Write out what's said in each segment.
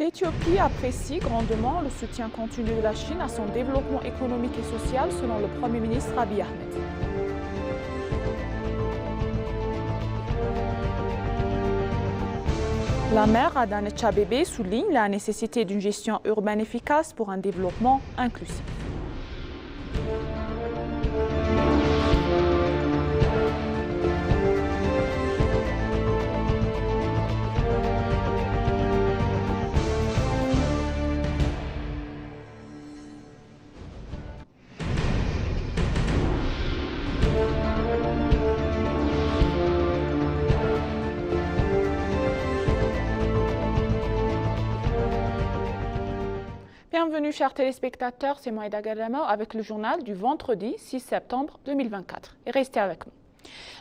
L'Éthiopie apprécie grandement le soutien continu de la Chine à son développement économique et social, selon le Premier ministre Abiy Ahmed. La maire Adané Tchabébé souligne la nécessité d'une gestion urbaine efficace pour un développement inclusif. Bienvenue chers téléspectateurs, c'est Maïda Gadamo avec le journal du vendredi 6 septembre 2024. Et restez avec nous.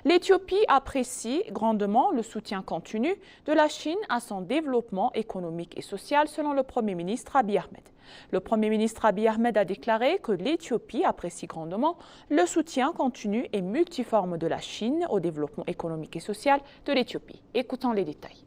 L'Éthiopie apprécie grandement le soutien continu de la Chine à son développement économique et social, selon le Premier ministre Abiy Ahmed. Le Premier ministre Abiy Ahmed a déclaré que l'Éthiopie apprécie grandement le soutien continu et multiforme de la Chine au développement économique et social de l'Éthiopie. Écoutons les détails.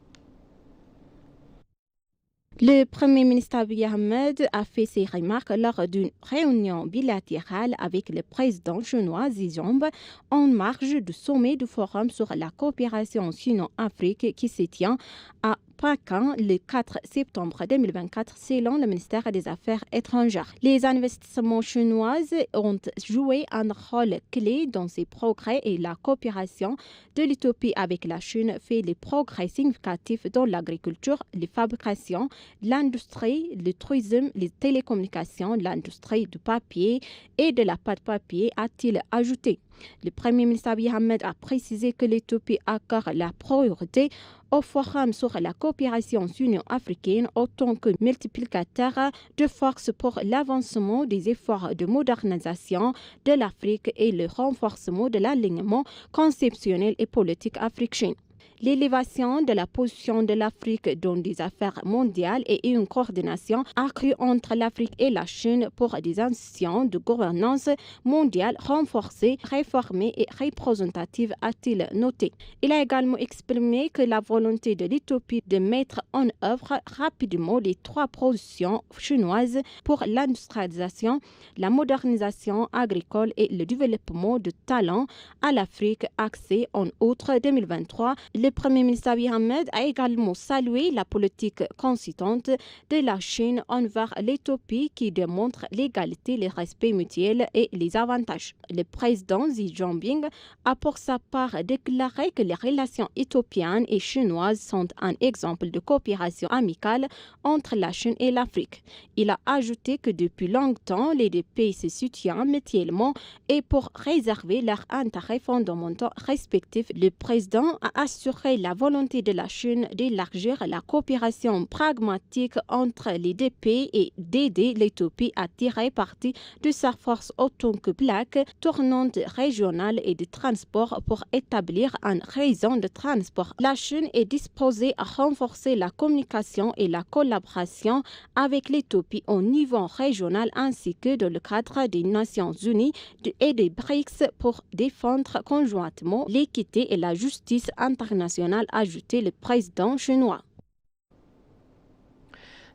Le Premier ministre Abiy Ahmed a fait ces remarques lors d'une réunion bilatérale avec le président chinois Xi Jinping en marge du sommet du Forum sur la coopération Sino-Afrique qui se tient à Pékin le 4 septembre 2024 selon le ministère des Affaires étrangères. Les investissements chinois ont joué un rôle clé dans ces progrès et la coopération de l'Éthiopie avec la Chine fait des progrès significatifs dans l'agriculture, les fabrications, l'industrie, le tourisme, les télécommunications, l'industrie du papier et de la pâte papier, a-t-il ajouté. Le Premier ministre Abiy Ahmed a précisé que l'Éthiopie accorde la priorité au Forum sur la coopération sino-africaine autant que multiplicateur de force pour l'avancement des efforts de modernisation de l'Afrique et le renforcement de l'alignement conceptionnel et politique africain. L'élévation de la position de l'Afrique dans des affaires mondiales et une coordination accrue entre l'Afrique et la Chine pour des institutions de gouvernance mondiale renforcées, réformées et représentatives, a-t-il noté. Il a également exprimé que la volonté de l'Éthiopie de mettre en œuvre rapidement les trois positions chinoises pour l'industrialisation, la modernisation agricole et le développement de talents à l'Afrique axé en août 2023. Le Premier ministre Abiy Ahmed a également salué la politique consistante de la Chine envers l'Éthiopie qui démontre l'égalité, le respect mutuel et les avantages. Le président Xi Jinping a pour sa part déclaré que les relations éthiopiennes et chinoises sont un exemple de coopération amicale entre la Chine et l'Afrique. Il a ajouté que depuis longtemps, les deux pays se soutiennent mutuellement et pour préserver leurs intérêts fondamentaux respectifs, le président a assuré la volonté de la Chine d'élargir la coopération pragmatique entre les deux pays et d'aider l'Éthiopie à tirer parti de sa force autant que plaque tournante régionale et de transport pour établir un réseau de transport. La Chine est disposée à renforcer la communication et la collaboration avec l'Éthiopie au niveau régional ainsi que dans le cadre des Nations Unies et des BRICS pour défendre conjointement l'équité et la justice internationale, a ajouté le président chinois.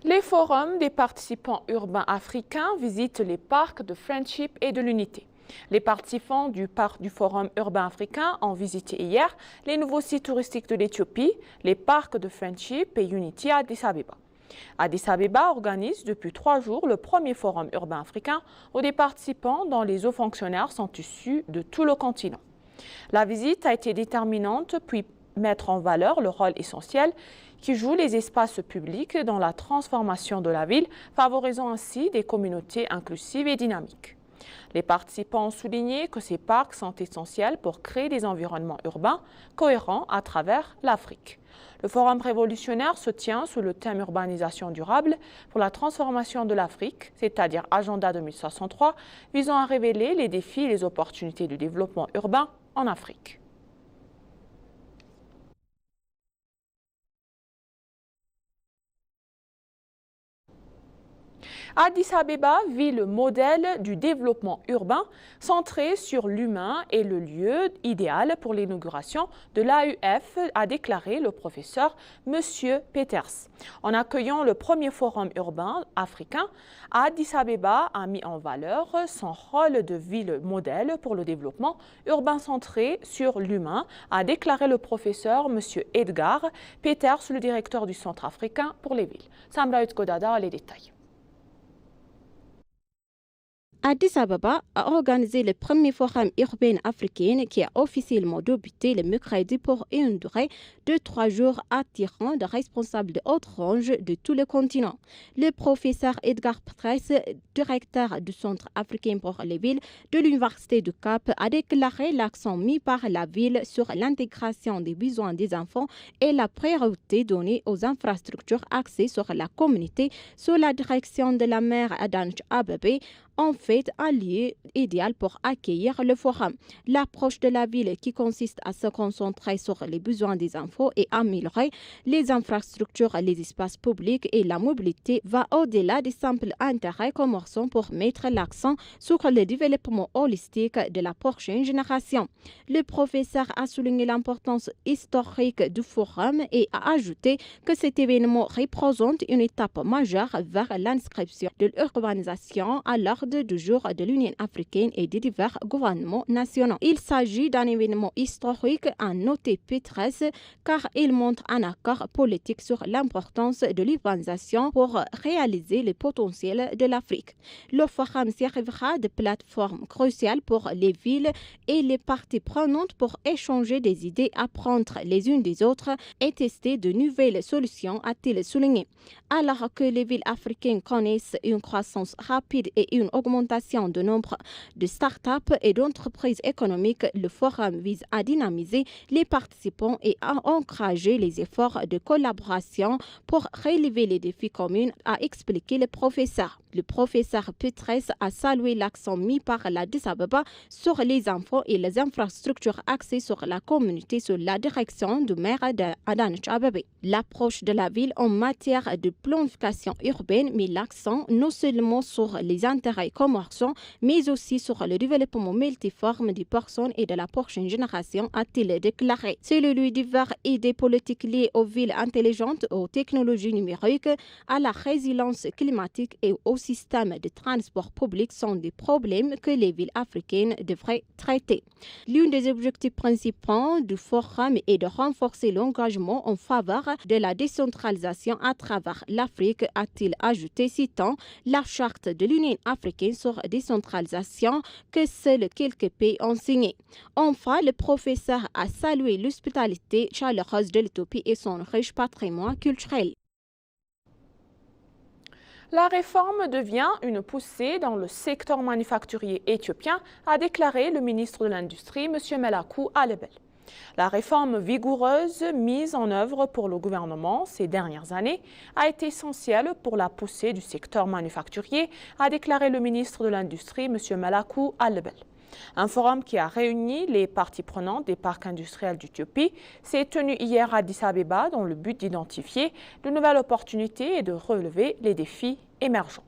Les forums des participants urbains africains visitent les parcs de Friendship et de l'Unité. Les participants du parc du Forum urbain africain ont visité hier les nouveaux sites touristiques de l'Éthiopie, les parcs de Friendship et Unity à Addis Abeba. Addis Abeba organise depuis 3 jours le premier forum urbain africain où des participants dont les hauts fonctionnaires sont issus de tout le continent. La visite a été déterminante puis mettre en valeur le rôle essentiel qui jouent les espaces publics dans la transformation de la ville, favorisant ainsi des communautés inclusives et dynamiques. Les participants ont souligné que ces parcs sont essentiels pour créer des environnements urbains cohérents à travers l'Afrique. Le Forum révolutionnaire se tient sous le thème urbanisation durable pour la transformation de l'Afrique, c'est-à-dire Agenda 2063, visant à révéler les défis et les opportunités du développement urbain en Afrique. Addis Abeba vit le modèle du développement urbain centré sur l'humain et le lieu idéal pour l'inauguration de l'AUF, a déclaré le professeur M. Peters. En accueillant le premier forum urbain africain, Addis Abeba a mis en valeur son rôle de ville modèle pour le développement urbain centré sur l'humain, a déclaré le professeur M. Edgar Peters, le directeur du Centre africain pour les villes. Samra Godada, les détails. Addis Ababa a organisé le premier forum urbain africain qui a officiellement débuté le mercredi pour une durée de 3 jours, attirant des responsables de haute range de tout le continent. Le professeur Edgar Peters, directeur du Centre africain pour les villes de l'Université du Cap, a déclaré l'accent mis par la ville sur l'intégration des besoins des enfants et la priorité donnée aux infrastructures axées sur la communauté sous la direction de la maire Adanch Abebe, en fait un lieu idéal pour accueillir le forum. L'approche de la ville qui consiste à se concentrer sur les besoins des enfants et améliorer les infrastructures, les espaces publics et la mobilité va au-delà des simples intérêts commerçants pour mettre l'accent sur le développement holistique de la prochaine génération. Le professeur a souligné l'importance historique du forum et a ajouté que cet événement représente une étape majeure vers l'inscription de l'urbanisation à l'ordre du jour de l'Union africaine et des divers gouvernements nationaux. Il s'agit d'un événement historique, a noté Peters, car il montre un accord politique sur l'importance de l'urbanisation pour réaliser le potentiel de l'Afrique. Le forum servira de plateforme cruciale pour les villes et les parties prenantes pour échanger des idées, apprendre les unes des autres et tester de nouvelles solutions, a-t-il souligné. Alors que les villes africaines connaissent une croissance rapide et une augmentation du nombre de start-up et d'entreprises économiques, le forum vise à dynamiser les participants et à encourager les efforts de collaboration pour relever les défis communs, a expliqué le professeur. Le professeur Peters a salué l'accent mis par l'Addis Abeba sur les enfants et les infrastructures axées sur la communauté sous la direction du maire d'Adanch Abebe. L'approche de la ville en matière de planification urbaine met l'accent non seulement sur les intérêts commerçants, mais aussi sur le développement multiforme des personnes et de la prochaine génération, a-t-il déclaré. Selon diverses idées politiques liées aux villes intelligentes, aux technologies numériques, à la résilience climatique et au système de transport public sont des problèmes que les villes africaines devraient traiter. L'un des objectifs principaux du forum est de renforcer l'engagement en faveur de la décentralisation à travers l'Afrique, a-t-il ajouté, citant la charte de l'Union africaine sur la décentralisation que seuls quelques pays ont signé. Enfin, le professeur a salué l'hospitalité chaleureuse de l'Éthiopie et son riche patrimoine culturel. La réforme devient une poussée dans le secteur manufacturier éthiopien, a déclaré le ministre de l'Industrie, M. Melakou Alebel. La réforme vigoureuse mise en œuvre pour le gouvernement ces dernières années a été essentielle pour la poussée du secteur manufacturier, a déclaré le ministre de l'Industrie, M. Melakou Alebel. Un forum qui a réuni les parties prenantes des parcs industriels d'Éthiopie s'est tenu hier à Addis Abeba dans le but d'identifier de nouvelles opportunités et de relever les défis émergents.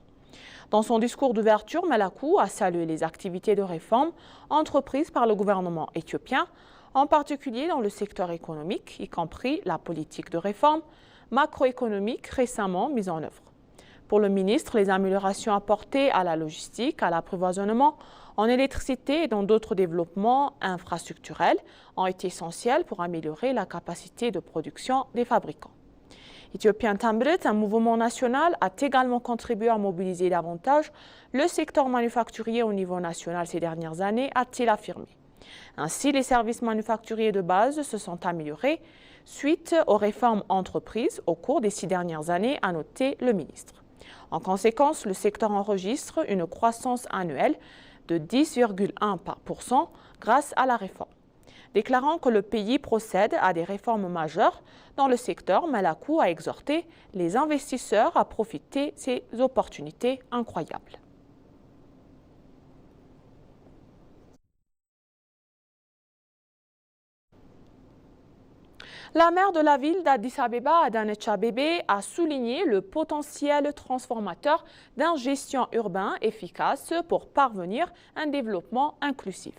Dans son discours d'ouverture, Melakou a salué les activités de réforme entreprises par le gouvernement éthiopien, en particulier dans le secteur économique, y compris la politique de réforme macroéconomique récemment mise en œuvre. Pour le ministre, les améliorations apportées à la logistique, à l'approvisionnement en électricité et dans d'autres développements infrastructurels ont été essentiels pour améliorer la capacité de production des fabricants. Ethiopian Tambrit, un mouvement national, a également contribué à mobiliser davantage le secteur manufacturier au niveau national ces dernières années, a-t-il affirmé. Ainsi, les services manufacturiers de base se sont améliorés suite aux réformes entreprises au cours des 6 dernières années, a noté le ministre. En conséquence, le secteur enregistre une croissance annuelle de 10,1% grâce à la réforme. Déclarant que le pays procède à des réformes majeures dans le secteur, Melakou a exhorté les investisseurs à profiter de ces opportunités incroyables. La maire de la ville d'Addis Abeba, Adanecha Abebe, a souligné le potentiel transformateur d'un gestion urbain efficace pour parvenir à un développement inclusif.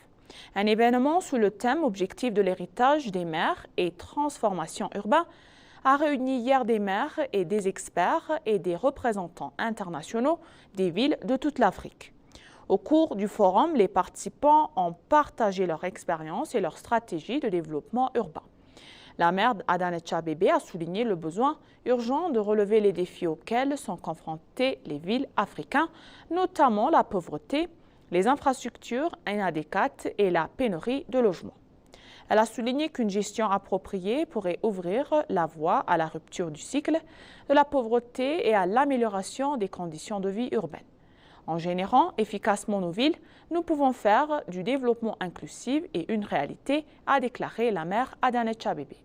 Un événement sous le thème Objectif de l'héritage des maires et transformation urbaine a réuni hier des maires et des experts et des représentants internationaux des villes de toute l'Afrique. Au cours du forum, les participants ont partagé leur expérience et leur stratégie de développement urbain. La maire Adanecha Abebe a souligné le besoin urgent de relever les défis auxquels sont confrontées les villes africaines, notamment la pauvreté, les infrastructures inadéquates et la pénurie de logements. Elle a souligné qu'une gestion appropriée pourrait ouvrir la voie à la rupture du cycle de la pauvreté et à l'amélioration des conditions de vie urbaines. En gérant efficacement nos villes, nous pouvons faire du développement inclusif et une réalité, a déclaré la maire Adanecha Abebe.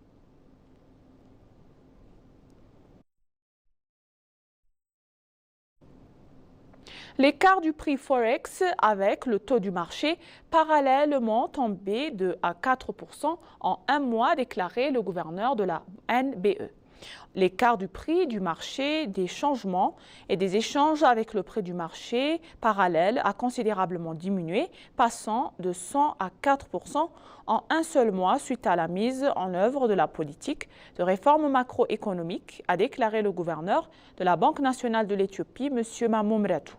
L'écart du prix Forex avec le taux du marché parallèlement tombé de à 4% en un mois, déclaré le gouverneur de la NBE. L'écart du prix du marché des changements et des échanges avec le prix du marché parallèle a considérablement diminué, passant de 100 à 4% en un seul mois suite à la mise en œuvre de la politique de réforme macroéconomique, a déclaré le gouverneur de la Banque nationale de l'Éthiopie, M. Mamou Mratou.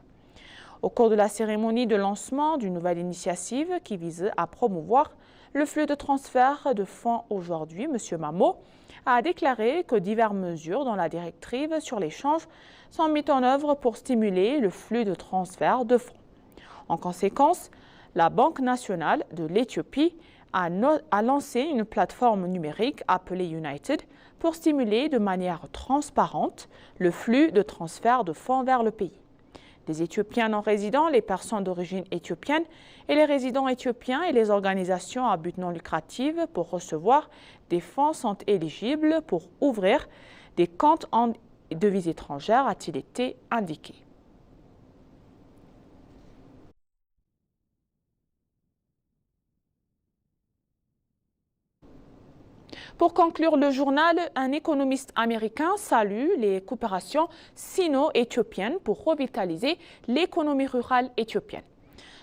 Au cours de la cérémonie de lancement d'une nouvelle initiative qui vise à promouvoir le flux de transfert de fonds aujourd'hui, M. Mamou a déclaré que diverses mesures dans la directive sur l'échange sont mises en œuvre pour stimuler le flux de transfert de fonds. En conséquence, la Banque nationale de l'Éthiopie a lancé une plateforme numérique appelée United pour stimuler de manière transparente le flux de transfert de fonds vers le pays. Les Éthiopiens non résidents, les personnes d'origine éthiopienne et les résidents éthiopiens et les organisations à but non lucratif pour recevoir des fonds sont éligibles pour ouvrir des comptes en devises étrangères, a-t-il été indiqué. Pour conclure le journal, un économiste américain salue les coopérations sino-éthiopiennes pour revitaliser l'économie rurale éthiopienne.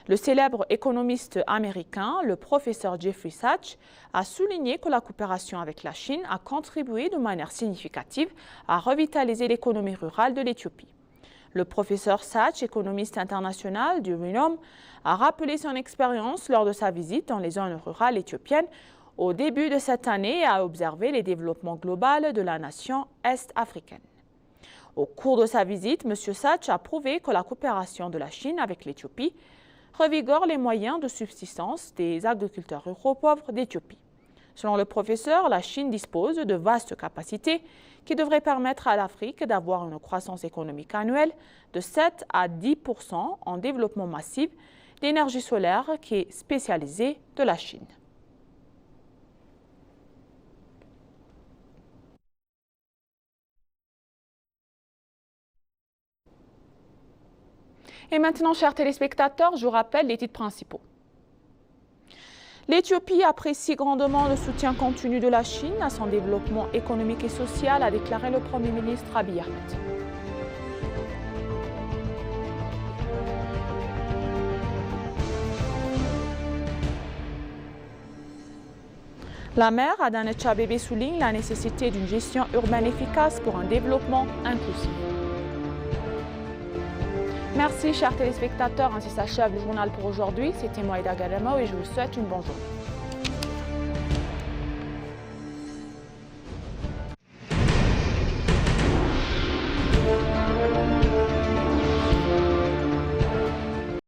Le célèbre économiste américain, le professeur Jeffrey Sachs, a souligné que la coopération avec la Chine a contribué de manière significative à revitaliser l'économie rurale de l'Éthiopie. Le professeur Sachs, économiste international du renom, a rappelé son expérience lors de sa visite dans les zones rurales éthiopiennes au début de cette année et a observé les développements globaux de la nation est-africaine. Au cours de sa visite, M. Sachs a prouvé que la coopération de la Chine avec l'Éthiopie revigore les moyens de subsistance des agriculteurs ruraux pauvres d'Éthiopie. Selon le professeur, la Chine dispose de vastes capacités qui devraient permettre à l'Afrique d'avoir une croissance économique annuelle de 7 à 10% en développement massif d'énergie solaire qui est spécialisée de la Chine. Et maintenant, chers téléspectateurs, je vous rappelle les titres principaux. L'Éthiopie apprécie grandement le soutien continu de la Chine à son développement économique et social, a déclaré le Premier ministre Abiy Ahmed. La maire Adanecha Abebe souligne la nécessité d'une gestion urbaine efficace pour un développement inclusif. Merci, chers téléspectateurs. Ainsi s'achève le journal pour aujourd'hui. C'était Moïda Garemo et je vous souhaite une bonne journée.